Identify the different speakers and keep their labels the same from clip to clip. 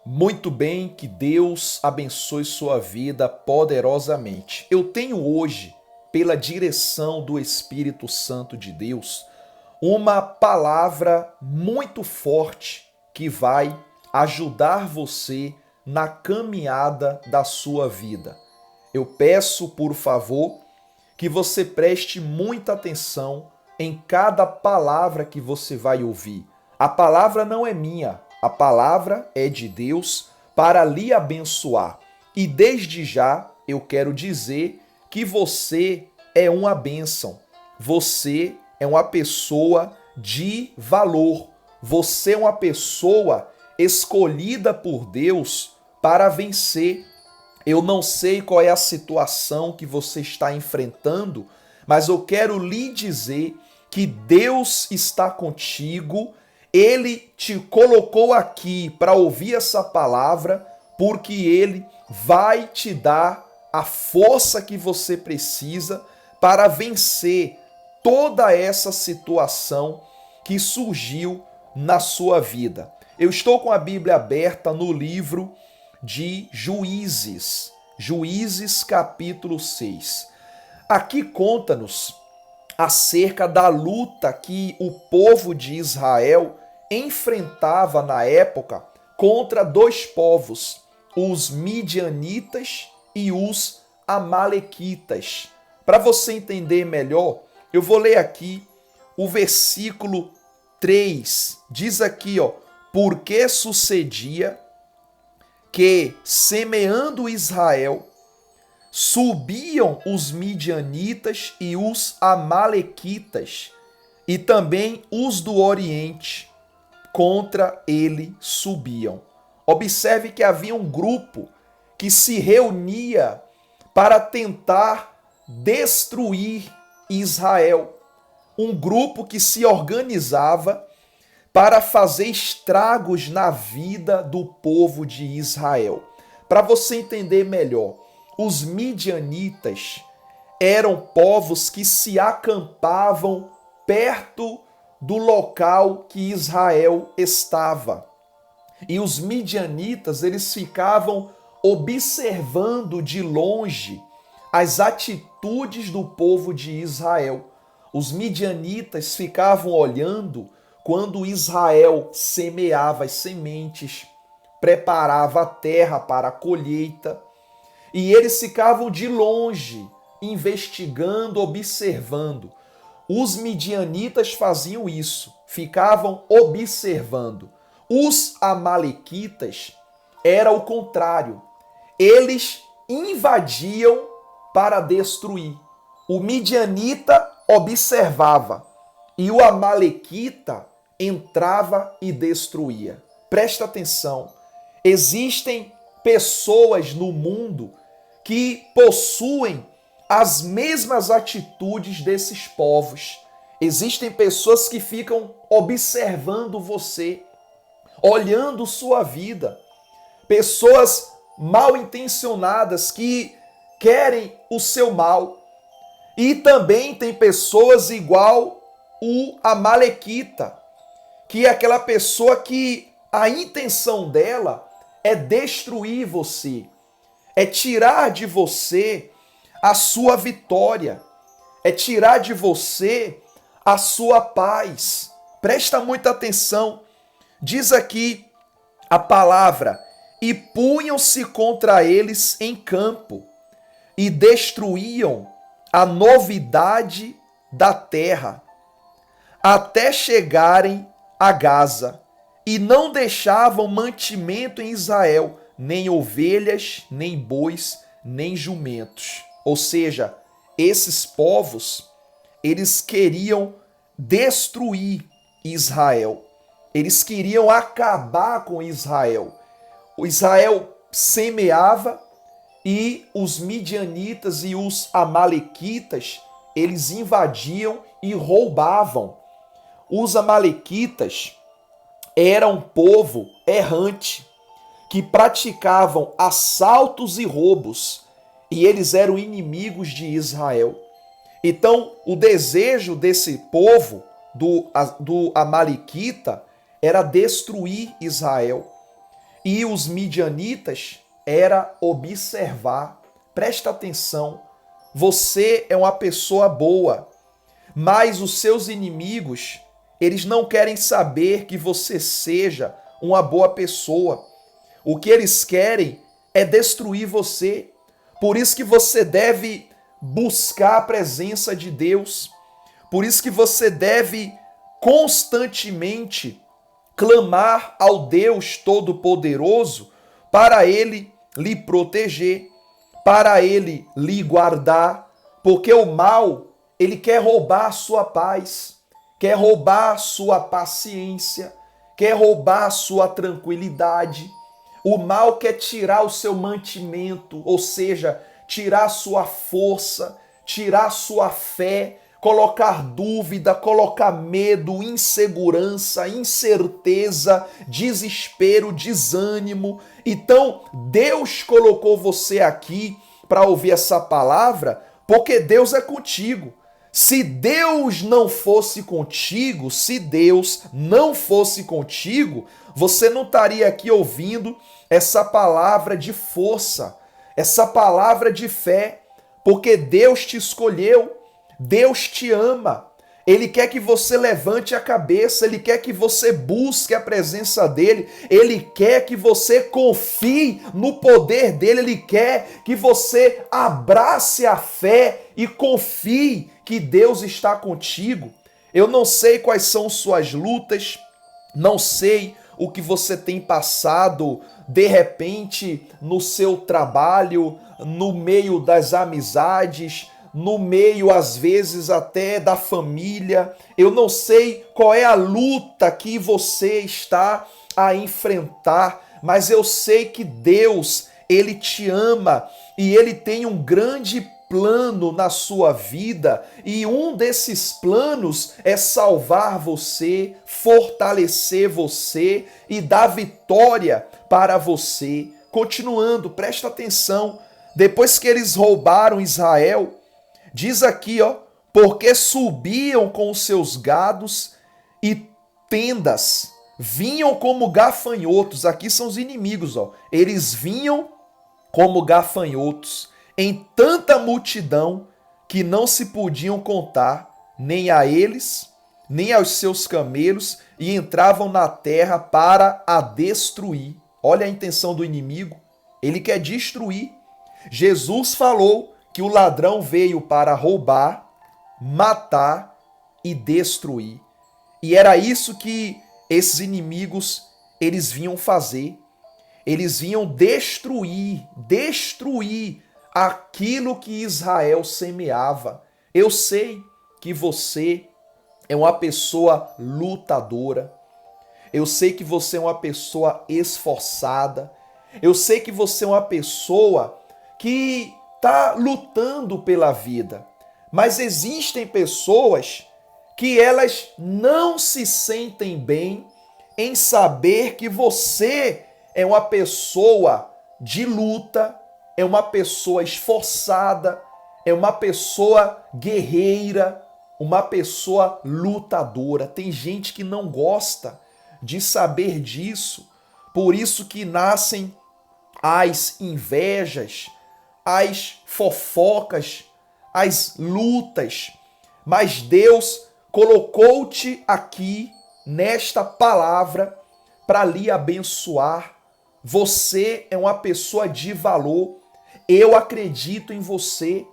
Speaker 1: Muito bem, que Deus abençoe sua vida poderosamente. Eu tenho hoje, pela direção do Espírito Santo de Deus, uma palavra muito forte que vai ajudar você na caminhada da sua vida. Eu peço, por favor, que você preste muita atenção em cada palavra que você vai ouvir. A palavra não é minha, a palavra é de Deus para lhe abençoar. E desde já eu quero dizer que você é uma bênção. Você é uma pessoa de valor. Você é uma pessoa escolhida por Deus para vencer. Eu não sei qual é a situação que você está enfrentando, mas eu quero lhe dizer que Deus está contigo. Ele te colocou aqui para ouvir essa palavra, porque Ele vai te dar a força que você precisa para vencer toda essa situação que surgiu na sua vida. Eu estou com a Bíblia aberta no livro de Juízes, Juízes capítulo 6. Aqui conta-nos acerca da luta que o povo de Israel enfrentava na época contra dois povos, os midianitas e os amalequitas. Para você entender melhor, eu vou ler aqui o versículo 3. Diz aqui, porque sucedia que, semeando Israel, subiam os midianitas e os amalequitas, e também os do Oriente, contra ele subiam. Observe que havia um grupo que se reunia para tentar destruir Israel. Um grupo que se organizava para fazer estragos na vida do povo de Israel. Para você entender melhor, os midianitas eram povos que se acampavam perto do local que Israel estava. E os midianitas, eles ficavam observando de longe as atitudes do povo de Israel. Os midianitas ficavam olhando quando Israel semeava as sementes, preparava a terra para a colheita, e eles ficavam de longe, investigando, observando. Os midianitas faziam isso, ficavam observando. Os amalequitas era o contrário. Eles invadiam para destruir. O midianita observava e o amalequita entrava e destruía. Presta atenção, existem pessoas no mundo que possuem as mesmas atitudes desses povos. Existem pessoas que ficam observando você, olhando sua vida. Pessoas mal intencionadas que querem o seu mal. E também tem pessoas igual o amalequita, que é aquela pessoa que a intenção dela é destruir você, é tirar de você a sua vitória, é tirar de você a sua paz. Presta muita atenção. Diz aqui a palavra: e punham-se contra eles em campo, e destruíam a novidade da terra, até chegarem a Gaza, e não deixavam mantimento em Israel, nem ovelhas, nem bois, nem jumentos. Ou seja, esses povos, eles queriam destruir Israel. Eles queriam acabar com Israel. O Israel semeava e os midianitas e os amalequitas, eles invadiam e roubavam. Os amalequitas eram um povo errante que praticavam assaltos e roubos, e eles eram inimigos de Israel. Então, o desejo desse povo, do amalequita, era destruir Israel. e os midianitas era observar. Presta atenção, você é uma pessoa boa, mas os seus inimigos, eles não querem saber que você seja uma boa pessoa. O que eles querem é destruir você. Por isso que você deve buscar a presença de Deus. Por isso que você deve constantemente clamar ao Deus Todo-Poderoso para Ele lhe proteger, para Ele lhe guardar, porque o mal, ele quer roubar a sua paz, quer roubar a sua paciência, quer roubar a sua tranquilidade. O mal quer tirar o seu mantimento, ou seja, tirar a sua força, tirar a sua fé, colocar dúvida, colocar medo, insegurança, incerteza, desespero, desânimo. Então, Deus colocou você aqui para ouvir essa palavra, porque Deus é contigo. Se Deus não fosse contigo, se Deus não fosse contigo, você não estaria aqui ouvindo essa palavra de força, essa palavra de fé, porque Deus te escolheu, Deus te ama, Ele quer que você levante a cabeça, Ele quer que você busque a presença dEle, Ele quer que você confie no poder dEle, Ele quer que você abrace a fé e confie que Deus está contigo. Eu não sei quais são suas lutas, não sei o que você tem passado de repente no seu trabalho, no meio das amizades, no meio às vezes até da família. Eu não sei qual é a luta que você está a enfrentar, mas eu sei que Deus, Ele te ama e Ele tem um grande plano na sua vida, e um desses planos é salvar você, fortalecer você e dar vitória para você. Continuando, presta atenção, depois que eles roubaram Israel, diz aqui, ó, porque subiam com os seus gados e tendas, vinham como gafanhotos. Aqui são os inimigos, ó. Eles vinham como gafanhotos, em tanta multidão que não se podiam contar, nem a eles, nem aos seus camelos, e entravam na terra para a destruir. Olha a intenção do inimigo, ele quer destruir. Jesus falou que o ladrão veio para roubar, matar e destruir. E era isso que esses inimigos, eles vinham fazer. Eles vinham destruir aquilo que Israel semeava. Eu sei que você é uma pessoa lutadora. Eu sei que você é uma pessoa esforçada. Eu sei que você é uma pessoa que está lutando pela vida. Mas existem pessoas que elas não se sentem bem em saber que você é uma pessoa de luta, é uma pessoa esforçada, é uma pessoa guerreira, uma pessoa lutadora. Tem gente que não gosta de saber disso, por isso que nascem as invejas, as fofocas, as lutas. Mas Deus colocou-te aqui nesta palavra para lhe abençoar. Você é uma pessoa de valor. Eu acredito em você.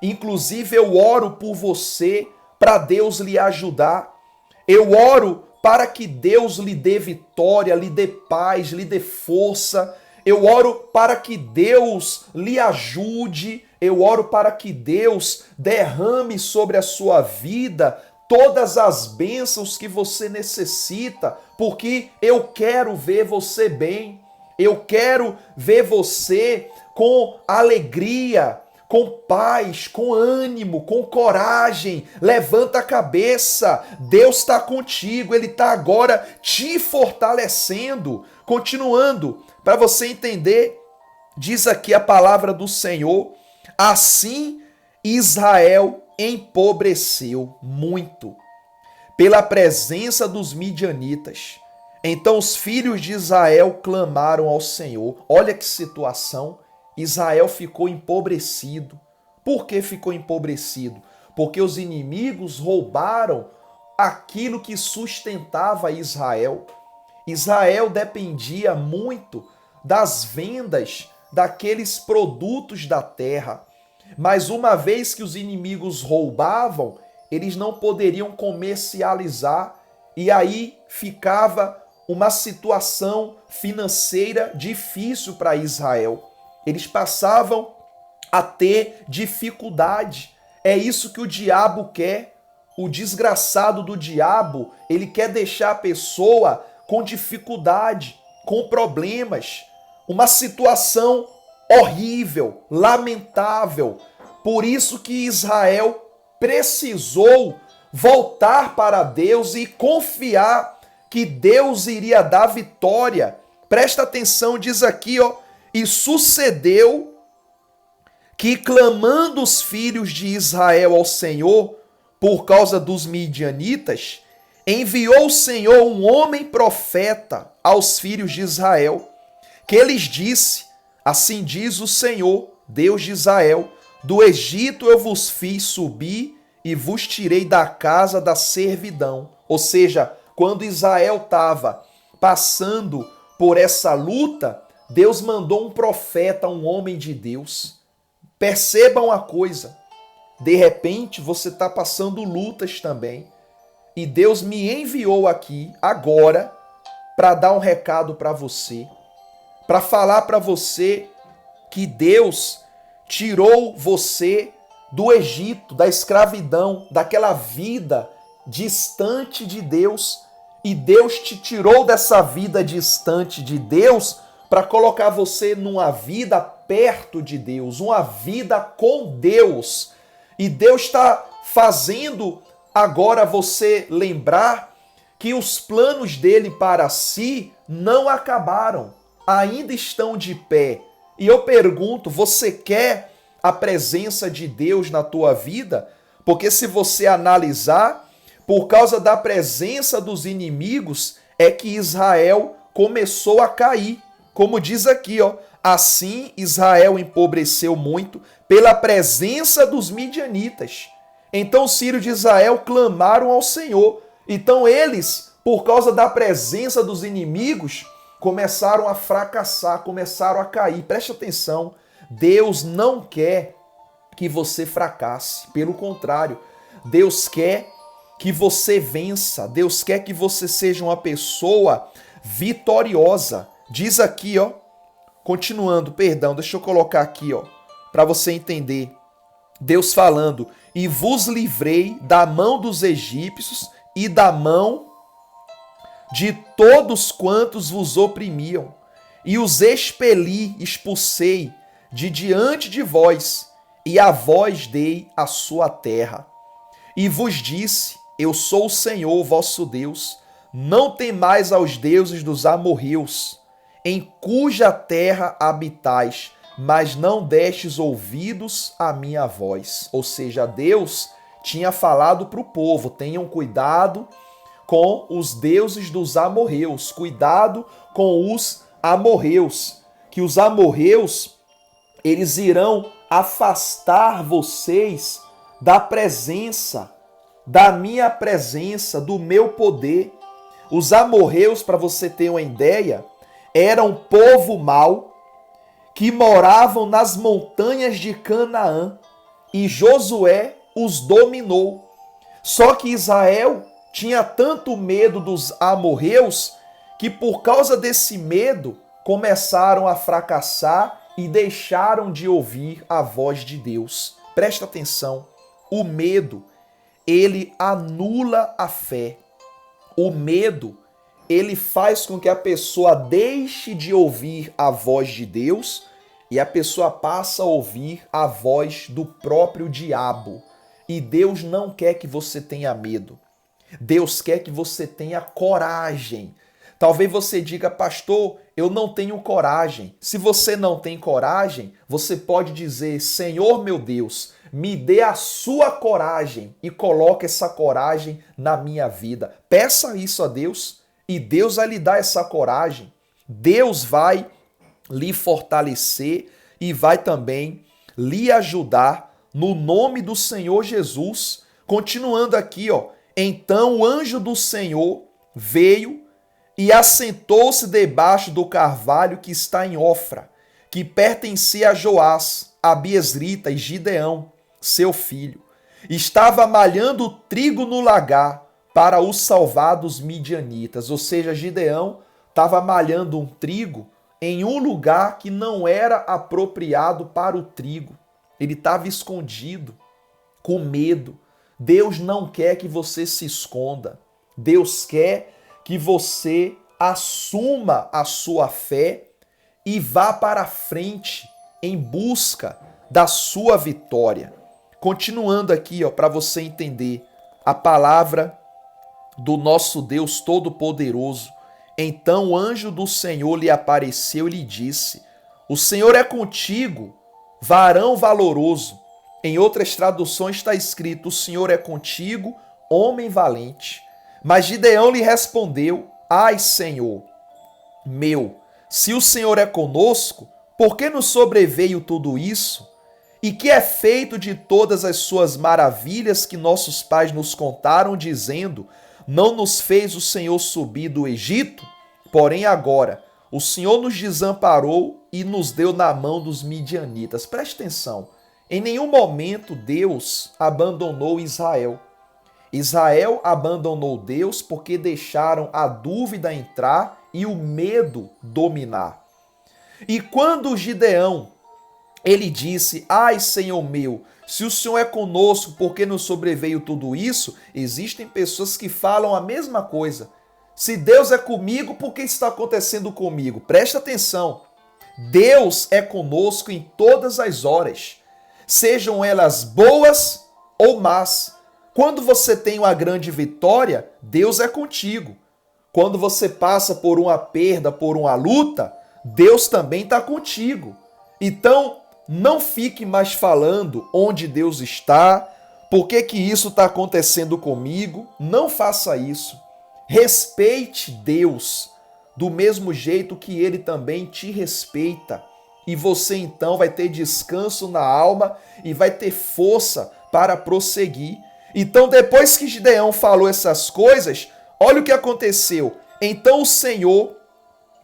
Speaker 1: Inclusive, eu oro por você para Deus lhe ajudar. Eu oro para que Deus lhe dê vitória, lhe dê paz, lhe dê força. Eu oro para que Deus lhe ajude. Eu oro para que Deus derrame sobre a sua vida todas as bênçãos que você necessita, porque eu quero ver você bem. Eu quero ver você com alegria, com paz, com ânimo, com coragem. Levanta a cabeça. Deus está contigo. Ele está agora te fortalecendo. Continuando, para você entender, diz aqui a palavra do Senhor: assim Israel empobreceu muito pela presença dos midianitas. Então os filhos de Israel clamaram ao Senhor. Olha que situação. Israel ficou empobrecido. Por que ficou empobrecido? Porque os inimigos roubaram aquilo que sustentava Israel. Israel dependia muito das vendas daqueles produtos da terra. Mas uma vez que os inimigos roubavam, eles não poderiam comercializar e aí ficava uma situação financeira difícil para Israel. Eles passavam a ter dificuldade. É isso que o diabo quer. O desgraçado do diabo, ele quer deixar a pessoa com dificuldade, com problemas, uma situação horrível, lamentável. Por isso que Israel precisou voltar para Deus e confiar que Deus iria dar vitória. Presta atenção, diz aqui, ó, e sucedeu que clamando os filhos de Israel ao Senhor por causa dos midianitas, enviou o Senhor um homem profeta aos filhos de Israel, que lhes disse: assim diz o Senhor, Deus de Israel, do Egito eu vos fiz subir e vos tirei da casa da servidão. Ou seja, quando Israel estava passando por essa luta, Deus mandou um profeta, um homem de Deus. Percebam uma coisa, de repente você está passando lutas também, e Deus me enviou aqui agora para dar um recado para você, para falar para você que Deus tirou você do Egito, da escravidão, daquela vida distante de Deus, e Deus te tirou dessa vida distante de Deus para colocar você numa vida perto de Deus, uma vida com Deus. E Deus está fazendo agora você lembrar que os planos dele para si não acabaram, ainda estão de pé. E eu pergunto, você quer a presença de Deus na tua vida? Porque se você analisar, por causa da presença dos inimigos, é que Israel começou a cair. Como diz aqui, ó, assim Israel empobreceu muito pela presença dos midianitas. Então os filhos de Israel clamaram ao Senhor. Então eles, por causa da presença dos inimigos, começaram a fracassar, começaram a cair. Preste atenção, Deus não quer que você fracasse. Pelo contrário, Deus quer que você vença. Deus quer que você seja uma pessoa vitoriosa. Diz aqui, ó, continuando, perdão, deixa eu colocar aqui, ó, para você entender. Deus falando: e vos livrei da mão dos egípcios e da mão de todos quantos vos oprimiam, e os expeli, expulsei de diante de vós, e a vós dei a sua terra. E vos disse: eu sou o Senhor vosso Deus, não temais aos deuses dos amorreus, em cuja terra habitais, mas não destes ouvidos à minha voz. Ou seja, Deus tinha falado para o povo: tenham cuidado com os deuses dos amorreus, cuidado com os amorreus, que os amorreus, eles irão afastar vocês da presença, da minha presença, do meu poder. Os amorreus, para você ter uma ideia, eram um povo mau que moravam nas montanhas de Canaã, e Josué os dominou. Só que Israel tinha tanto medo dos amorreus que, por causa desse medo, começaram a fracassar e deixaram de ouvir a voz de Deus. Presta atenção, o medo, ele anula a fé. O medo, ele faz com que a pessoa deixe de ouvir a voz de Deus e a pessoa passa a ouvir a voz do próprio diabo. E Deus não quer que você tenha medo. Deus quer que você tenha coragem. Talvez você diga: pastor, eu não tenho coragem. Se você não tem coragem, você pode dizer: Senhor meu Deus, me dê a sua coragem e coloque essa coragem na minha vida. Peça isso a Deus. e Deus vai lhe dar essa coragem. Deus vai lhe fortalecer e vai também lhe ajudar no nome do Senhor Jesus. Continuando aqui, ó. Então o anjo do Senhor veio e assentou-se debaixo do carvalho que está em Ofra, que pertencia a Joás, Abiesrita e Gideão, seu filho. Estava malhando trigo no lagar para o salvar dos midianitas. Ou seja, Gideão estava malhando um trigo em um lugar que não era apropriado para o trigo. Ele estava escondido, com medo. Deus não quer que você se esconda. Deus quer que você assuma a sua fé e vá para frente em busca da sua vitória. Continuando aqui, ó, para você entender a palavra do nosso Deus Todo-Poderoso. Então o anjo do Senhor lhe apareceu e lhe disse: o Senhor é contigo, varão valoroso. Em outras traduções está escrito: o Senhor é contigo, homem valente. Mas Gideão lhe respondeu: ai, Senhor meu, se o Senhor é conosco, por que nos sobreveio tudo isso? E que é feito de todas as suas maravilhas que nossos pais nos contaram, dizendo: não nos fez o Senhor subir do Egito? Porém agora o Senhor nos desamparou e nos deu na mão dos midianitas. Preste atenção, em nenhum momento Deus abandonou Israel. Israel abandonou Deus porque deixaram a dúvida entrar e o medo dominar. E quando Gideão, ele disse: ai, Senhor meu, se o Senhor é conosco, por que nos sobreveio tudo isso? Existem pessoas que falam a mesma coisa. Se Deus é comigo, por que está acontecendo comigo? Presta atenção. Deus é conosco em todas as horas, sejam elas boas ou más. Quando você tem uma grande vitória, Deus é contigo. Quando você passa por uma perda, por uma luta, Deus também está contigo. Então, não fique mais falando onde Deus está, por que isso está acontecendo comigo. Não faça isso. Respeite Deus do mesmo jeito que Ele também te respeita. E você então vai ter descanso na alma e vai ter força para prosseguir. Então, depois que Gideão falou essas coisas, olha o que aconteceu. Então o Senhor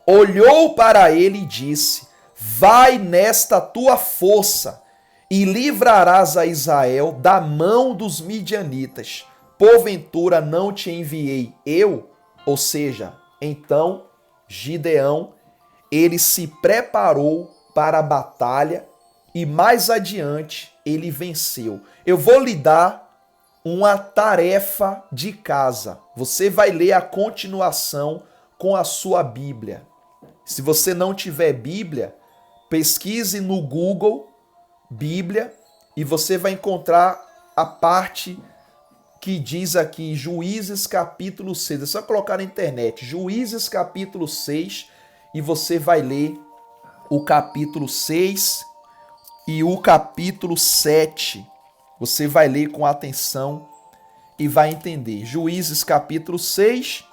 Speaker 1: olhou para ele e disse: vai nesta tua força e livrarás a Israel da mão dos midianitas. Porventura não te enviei eu? Ou seja, então Gideão, ele se preparou para a batalha e mais adiante ele venceu. Eu vou lhe dar uma tarefa de casa. Você vai ler a continuação com a sua Bíblia. Se você não tiver Bíblia, pesquise no Google Bíblia e você vai encontrar a parte que diz aqui Juízes capítulo 6. É só colocar na internet Juízes capítulo 6 e você vai ler o capítulo 6 e o capítulo 7. Você vai ler com atenção e vai entender. Juízes capítulo 6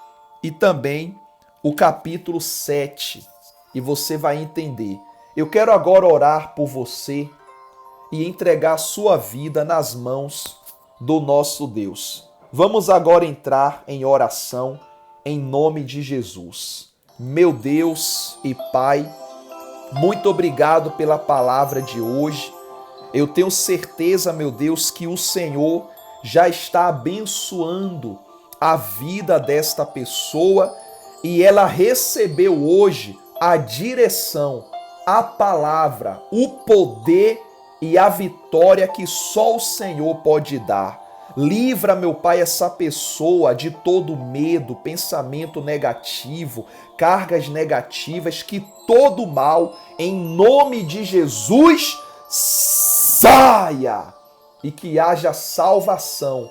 Speaker 1: e também o capítulo 7. E você vai entender. Eu quero agora orar por você e entregar a sua vida nas mãos do nosso Deus. Vamos agora entrar em oração em nome de Jesus. Meu Deus e Pai, muito obrigado pela palavra de hoje. Eu tenho certeza, meu Deus, que o Senhor já está abençoando a vida desta pessoa e ela recebeu hoje a direção, a palavra, o poder e a vitória que só o Senhor pode dar. Livra, meu Pai, essa pessoa de todo medo, pensamento negativo, cargas negativas, que todo mal, em nome de Jesus, saia e que haja salvação,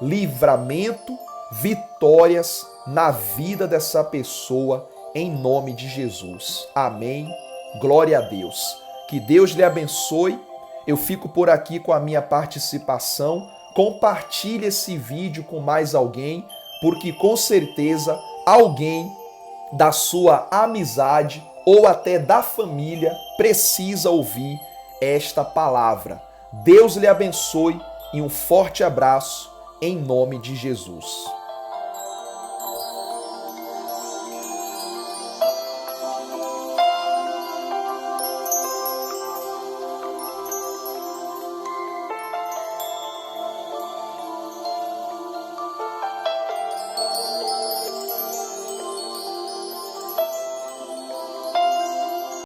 Speaker 1: livramento, vitórias na vida dessa pessoa, em nome de Jesus. Amém. Glória a Deus. Que Deus lhe abençoe. Eu fico por aqui com a minha participação. Compartilhe esse vídeo com mais alguém, porque com certeza alguém da sua amizade ou até da família precisa ouvir esta palavra. Deus lhe abençoe e um forte abraço em nome de Jesus.